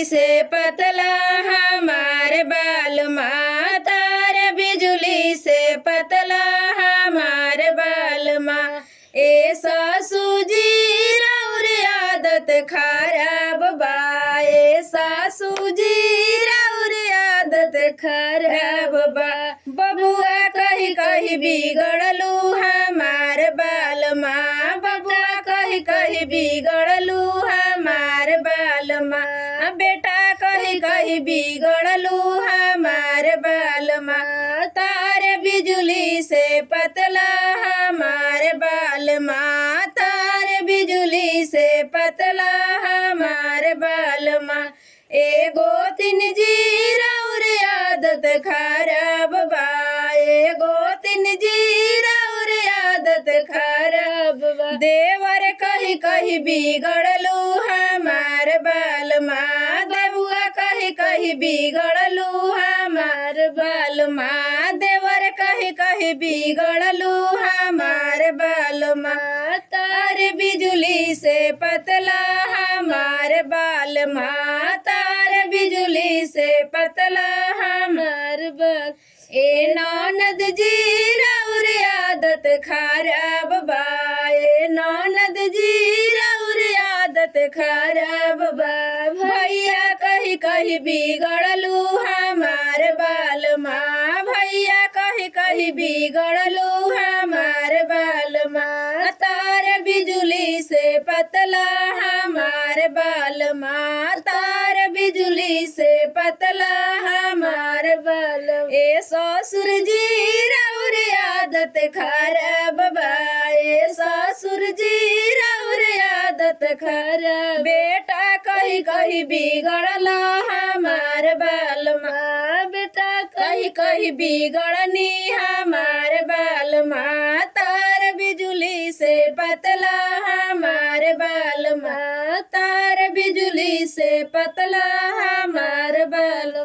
से पतला हमार बालमा, तार बिजुली से पतला हमार बालमा। ए सासू जी राउर आदत खराब बा, ए सासू जी राउर आदत खराब बा। बबुआ कही कही बिगड़लू हमार बालमा, बबुआ कही कही बिगड़लू हमार बालमा। बेटा कही कही बिगड़लू हमार बालमा, तार बिजुली से पतला हमार बालमा, तार बिजुली से पतला हमार बालमा। एगो तीन जी राउर आदत खराब बा, एगो तीन जी राउर आदत खराब बा। देवर कही कही बिगड़लू हमार बालमा, बबुआ कही कही बिगड़लू हमार बालमा। देवर कही कही बिगड़लू हमार बालमा, तार बिजुली से पतला हमार बालमा, तार बिजुली से पतला हमार बाल। ए ननद जी राउर आदत खराब बा, ए ननद जी राउर आदत खराब बा। भैया कही कही बिगड़लू हमार बालमा, भैया कही कही बिगड़लू हमार बालमा, तार बिजुली से पतला हमार बालमा, तार बिजुली से पतला हमार बालमा। ए ससुर जी राउर आदत खराब बा, ए ससुर जी राउर आदत खराब। बेटा कही कही बिगड़ला हमार बालमा, बेटा कही कही बिगड़नी हमार बालमा, तार बिजुली से पतला हमार बालमा, तार बिजुली से पतला